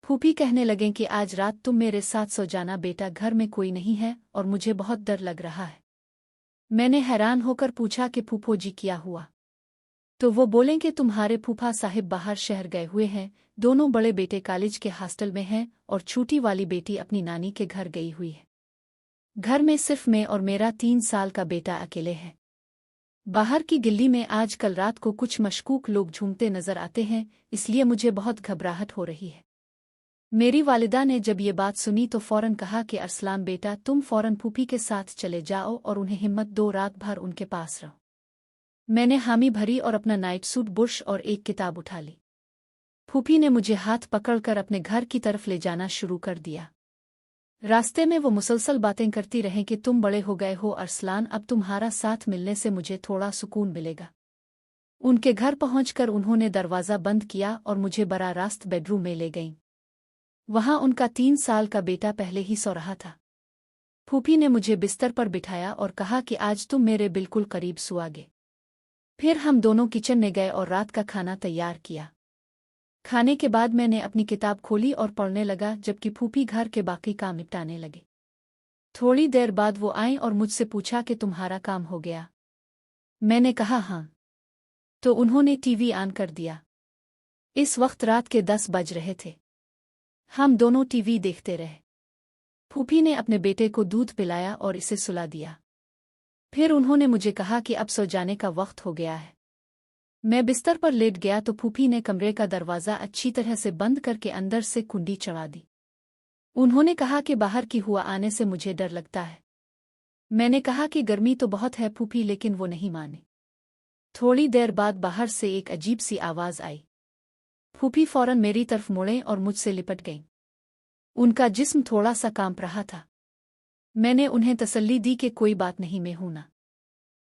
फूफी कहने लगें कि आज रात तुम मेरे साथ सो जाना बेटा, घर में कोई नहीं है और मुझे बहुत डर लग रहा है। मैंने हैरान होकर पूछा कि फूफो जी क्या हुआ? तो वो बोलें कि तुम्हारे फूफा साहिब बाहर शहर गए हुए हैं, दोनों बड़े बेटे कॉलेज के हॉस्टल में हैं और छोटी वाली बेटी अपनी नानी के घर गई हुई है। घर में सिर्फ मैं और मेरा 3 साल का बेटा अकेले हैं। बाहर की गिल्ली में आज कल रात को कुछ मशकूक लोग झूमते नजर आते हैं, इसलिए मुझे बहुत घबराहट हो रही है। मेरी वालिदा ने जब ये बात सुनी तो फौरन कहा कि अरसलान बेटा, तुम फौरन फूफी के साथ चले जाओ और उन्हें हिम्मत दो, रात भर उनके पास रहो। मैंने हामी भरी और अपना नाइट सूट, बुर्श और एक किताब उठा ली। फूफी ने मुझे हाथ पकड़कर अपने घर की तरफ ले जाना शुरू कर दिया। रास्ते में वो मुसलसल बातें करती रहें कि तुम बड़े हो गए हो अरसलान, अब तुम्हारा साथ मिलने से मुझे थोड़ा सुकून मिलेगा। उनके घर पहुंचकर उन्होंने दरवाज़ा बंद किया और मुझे बराह रास्त बेडरूम में ले गईं। वहां उनका 3 साल का बेटा पहले ही सो रहा था। फूफी ने मुझे बिस्तर पर बिठाया और कहा कि आज तुम मेरे बिल्कुल करीब सुआगे। फिर हम दोनों किचन में गए और रात का खाना तैयार किया। खाने के बाद मैंने अपनी किताब खोली और पढ़ने लगा, जबकि फूफी घर के बाकी काम निपटाने लगे। थोड़ी देर बाद वो आईं और मुझसे पूछा कि तुम्हारा काम हो गया? मैंने कहा हाँ। तो उन्होंने टीवी ऑन कर दिया। इस वक्त रात के 10 बज रहे थे। हम दोनों टीवी देखते रहे। फूफी ने अपने बेटे को दूध पिलाया और इसे सुला दिया। फिर उन्होंने मुझे कहा कि अब सो जाने का वक्त हो गया है। मैं बिस्तर पर लेट गया तो फूफी ने कमरे का दरवाज़ा अच्छी तरह से बंद करके अंदर से कुंडी चढ़ा दी। उन्होंने कहा कि बाहर की हुआ आने से मुझे डर लगता है। मैंने कहा कि गर्मी तो बहुत है फूफी, लेकिन वो नहीं माने। थोड़ी देर बाद बाहर से एक अजीब सी आवाज़ आई। फूफी फौरन मेरी तरफ मुड़े और मुझसे लिपट गईं। उनका जिस्म थोड़ा सा कांप रहा था। मैंने उन्हें तसल्ली दी कि कोई बात नहीं, मैं हूं ना।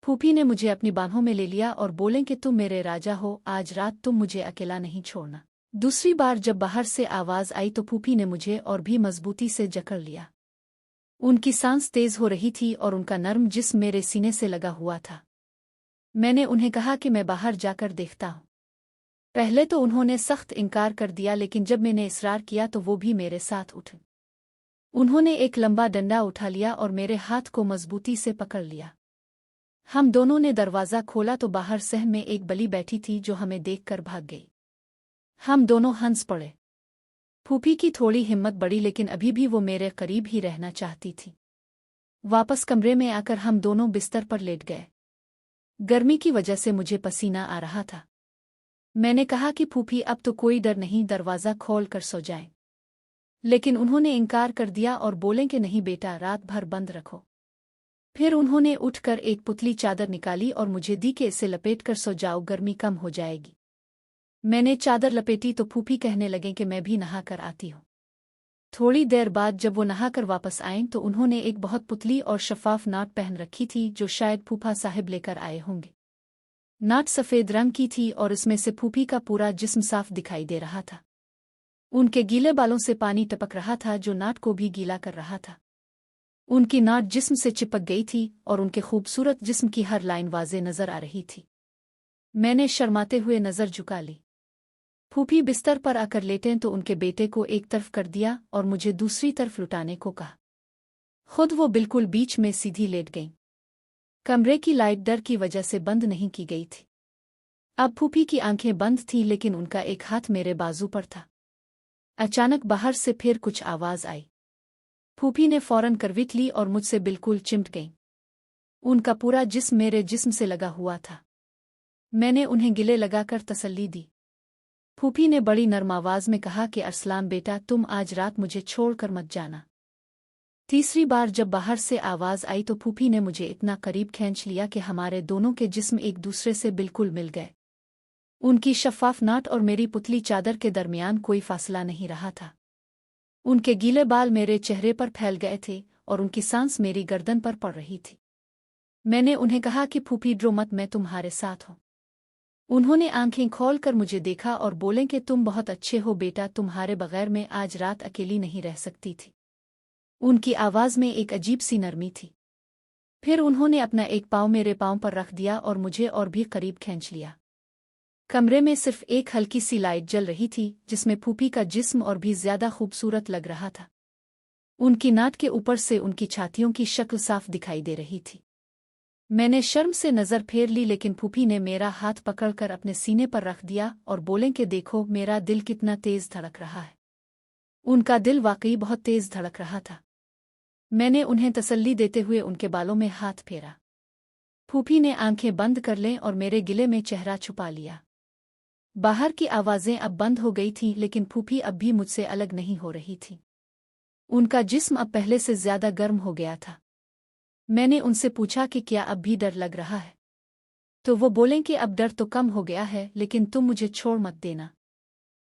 फूफी ने मुझे अपनी बाहों में ले लिया और बोलें कि तुम मेरे राजा हो, आज रात तुम मुझे अकेला नहीं छोड़ना। दूसरी बार जब बाहर से आवाज़ आई तो फूफी ने मुझे और भी मजबूती से जकड़ लिया। उनकी सांस तेज हो रही थी और उनका नर्म जिस्म मेरे सीने से लगा हुआ था। मैंने उन्हें कहा कि मैं बाहर जाकर देखता हूं। पहले तो उन्होंने सख्त इनकार कर दिया, लेकिन जब मैंने इसरार किया तो वो भी मेरे साथ उठे। उन्होंने एक लंबा डंडा उठा लिया और मेरे हाथ को मजबूती से पकड़ लिया। हम दोनों ने दरवाज़ा खोला तो बाहर सहन में एक बली बैठी थी जो हमें देखकर भाग गई। हम दोनों हंस पड़े। फूफी की थोड़ी हिम्मत बढ़ी, लेकिन अभी भी वो मेरे करीब ही रहना चाहती थी। वापस कमरे में आकर हम दोनों बिस्तर पर लेट गए। गर्मी की वजह से मुझे पसीना आ रहा था। मैंने कहा कि फूफी अब तो कोई डर नहीं, दरवाज़ा खोल कर सो जाएं। लेकिन उन्होंने इनकार कर दिया और बोलें कि नहीं बेटा, रात भर बंद रखो। फिर उन्होंने उठकर एक पुतली चादर निकाली और मुझे दी कि इसे लपेट कर सो जाओ, गर्मी कम हो जाएगी। मैंने चादर लपेटी तो फूफी कहने लगे कि मैं भी नहा कर आती हूँ। थोड़ी देर बाद जब वो नहाकर वापस आएं तो उन्होंने एक बहुत पुतली और शफाफ नाट पहन रखी थी जो शायद फूफा साहिब लेकर आए होंगे। नाट सफ़ेद रंग की थी और इसमें से फूफी का पूरा जिस्म साफ दिखाई दे रहा था। उनके गीले बालों से पानी टपक रहा था जो नाट को भी गीला कर रहा था। उनकी नाट जिस्म से चिपक गई थी और उनके खूबसूरत जिस्म की हर लाइन वाज़े नजर आ रही थी। मैंने शर्माते हुए नजर झुका ली। फूफी बिस्तर पर आकर लेटें तो उनके बेटे को एक तरफ कर दिया और मुझे दूसरी तरफ लुटाने को कहा। खुद वो बिल्कुल बीच में सीधी लेट गईं। कमरे की लाइट डर की वजह से बंद नहीं की गई थी। अब फूफी की आंखें बंद थीं, लेकिन उनका एक हाथ मेरे बाजू पर था। अचानक बाहर से फिर कुछ आवाज़ आई। फूफी ने फौरन करवट ली और मुझसे बिल्कुल चिमट गईं। उनका पूरा जिस्म मेरे जिस्म से लगा हुआ था। मैंने उन्हें गिले लगाकर तसल्ली दी। फूफी ने बड़ी नरम आवाज़ में कहा कि अरसलान बेटा, तुम आज रात मुझे छोड़कर मत जाना। तीसरी बार जब बाहर से आवाज़ आई तो फूफी ने मुझे इतना करीब खींच लिया कि हमारे दोनों के जिस्म एक दूसरे से बिल्कुल मिल गए। उनकी शफ़ाफ नाट और मेरी पुतली चादर के दरमियान कोई फासला नहीं रहा था। उनके गीले बाल मेरे चेहरे पर फैल गए थे और उनकी सांस मेरी गर्दन पर पड़ रही थी। मैंने उन्हें कहा कि फूफी डरो मत, मैं तुम्हारे साथ हूँ। उन्होंने आंखें खोलकर मुझे देखा और बोले कि तुम बहुत अच्छे हो बेटा, तुम्हारे बगैर मैं आज रात अकेली नहीं रह सकती थी। उनकी आवाज़ में एक अजीब सी नरमी थी। फिर उन्होंने अपना एक पाँव मेरे पाँव पर रख दिया और मुझे और भी करीब खींच लिया। कमरे में सिर्फ एक हल्की सी लाइट जल रही थी जिसमें फूफी का जिस्म और भी ज्यादा खूबसूरत लग रहा था। उनकी नाट के ऊपर से उनकी छातियों की शक्ल साफ दिखाई दे रही थी। मैंने शर्म से नजर फेर ली, लेकिन फूफी ने मेरा हाथ पकड़कर अपने सीने पर रख दिया और बोलें कि देखो मेरा दिल कितना तेज धड़क रहा है। उनका दिल वाकई बहुत तेज धड़क रहा था। मैंने उन्हें तसल्ली देते हुए उनके बालों में हाथ फेरा। फूफी ने आंखें बंद कर लें और मेरे गिले में चेहरा छुपा लिया। बाहर की आवाजें अब बंद हो गई थीं, लेकिन फूफी अब भी मुझसे अलग नहीं हो रही थी। उनका जिस्म अब पहले से ज्यादा गर्म हो गया था। मैंने उनसे पूछा कि क्या अब भी डर लग रहा है, तो वो बोलें कि अब डर तो कम हो गया है, लेकिन तुम मुझे छोड़ मत देना।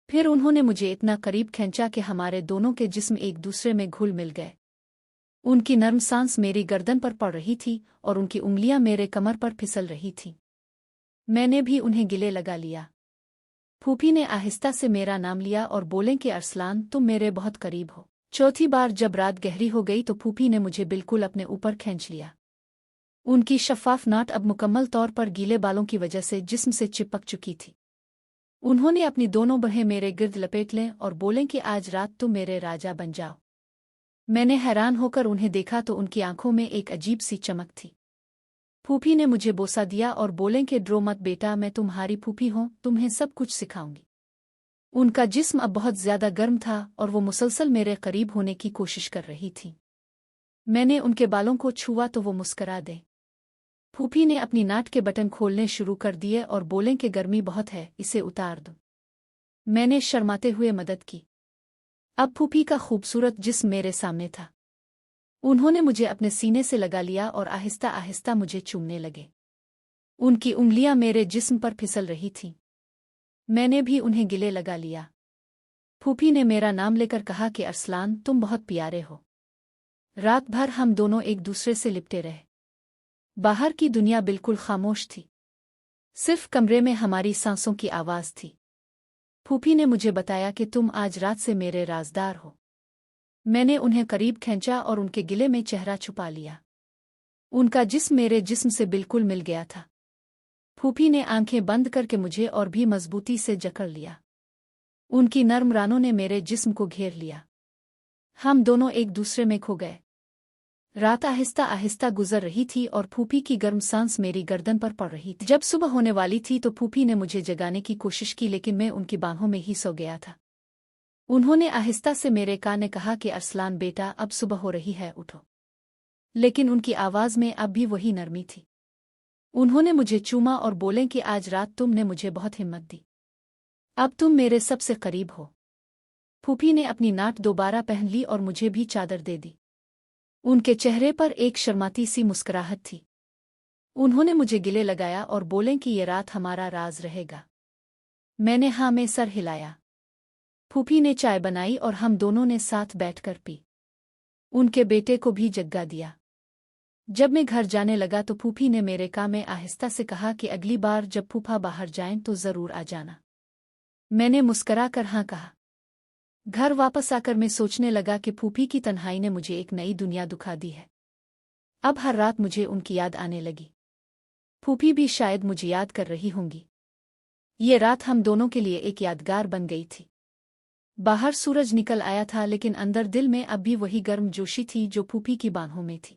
फिर उन्होंने मुझे इतना करीब खींचा कि हमारे दोनों के जिस्म एक दूसरे में घुल मिल गए। उनकी नर्म सांस मेरी गर्दन पर पड़ रही थी और उनकी उंगलियां मेरे कमर पर फिसल रही थीं। मैंने भी उन्हें गिले लगा लिया। फूफी ने आहिस्ता से मेरा नाम लिया और बोलें कि अरसलान, तुम मेरे बहुत करीब हो। चौथी बार जब रात गहरी हो गई तो फूफी ने मुझे बिल्कुल अपने ऊपर खींच लिया। उनकी शफ़ाफ नाट अब मुकम्मल तौर पर गीले बालों की वजह से जिस्म से चिपक चुकी थी। उन्होंने अपनी दोनों बाहें मेरे गिर्द लपेट लें और बोलें कि आज रात तुम मेरे राजा बन जाओ। मैंने हैरान होकर उन्हें देखा तो उनकी आंखों में एक अजीब सी चमक थी। फूफी ने मुझे बोसा दिया और बोलें कि डरो मत बेटा, मैं तुम्हारी फूफी हूँ, तुम्हें सब कुछ सिखाऊंगी। उनका जिस्म अब बहुत ज्यादा गर्म था और वो मुसलसल मेरे करीब होने की कोशिश कर रही थी। मैंने उनके बालों को छुआ तो वो मुस्करा दे। फूफी ने अपनी नाट के बटन खोलने शुरू कर दिए और बोलें कि गर्मी बहुत है, इसे उतार दो। मैंने शर्माते हुए मदद की। अब फूफी का खूबसूरत जिस्म मेरे सामने था। उन्होंने मुझे अपने सीने से लगा लिया और आहिस्ता आहिस्ता मुझे चूमने लगे। उनकी उंगलियां मेरे जिस्म पर फिसल रही थीं। मैंने भी उन्हें गिले लगा लिया। फूफी ने मेरा नाम लेकर कहा कि अरसलान, तुम बहुत प्यारे हो। रात भर हम दोनों एक दूसरे से लिपटे रहे। बाहर की दुनिया बिल्कुल खामोश थी। सिर्फ कमरे में हमारी सांसों की आवाज थी। फूफी ने मुझे बताया कि तुम आज रात से मेरे राजदार हो। मैंने उन्हें करीब खींचा और उनके गिले में चेहरा छुपा लिया। उनका जिस्म मेरे जिस्म से बिल्कुल मिल गया था। फूफी ने आंखें बंद करके मुझे और भी मजबूती से जकड़ लिया। उनकी नर्म रानों ने मेरे जिस्म को घेर लिया। हम दोनों एक दूसरे में खो गए। रात आहिस्ता आहिस्ता गुजर रही थी और फूफी की गर्म सांस मेरी गर्दन पर पड़ रही थी। जब सुबह होने वाली थी तो फूफी ने मुझे जगाने की कोशिश की, लेकिन मैं उनकी बाहों में ही सो गया था। उन्होंने आहिस्ता से मेरे कान में कहा कि अरसलान बेटा, अब सुबह हो रही है, उठो। लेकिन उनकी आवाज में अब भी वही नरमी थी। उन्होंने मुझे चूमा और बोले कि आज रात तुमने मुझे बहुत हिम्मत दी। अब तुम मेरे सबसे करीब हो। फूफी ने अपनी नाट दोबारा पहन ली और मुझे भी चादर दे दी। उनके चेहरे पर एक शर्माती सी मुस्कुराहट थी। उन्होंने मुझे गिले लगाया और बोले कि ये रात हमारा राज रहेगा। मैंने हाँ में सर हिलाया। फूफी ने चाय बनाई और हम दोनों ने साथ बैठकर पी। उनके बेटे को भी जग्गा दिया। जब मैं घर जाने लगा तो फूफी ने मेरे कान में आहिस्ता से कहा कि अगली बार जब फूफा बाहर जाएं तो जरूर आ जाना। मैंने मुस्करा कर हाँ कहा। घर वापस आकर मैं सोचने लगा कि फूफी की तन्हाई ने मुझे एक नई दुनिया दिखा दी है। अब हर रात मुझे उनकी याद आने लगी। फूफी भी शायद मुझे याद कर रही होंगी। ये रात हम दोनों के लिए एक यादगार बन गई थी। बाहर सूरज निकल आया था, लेकिन अंदर दिल में अब भी वही गर्म जोशी थी जो फूफी की बाहों में थी।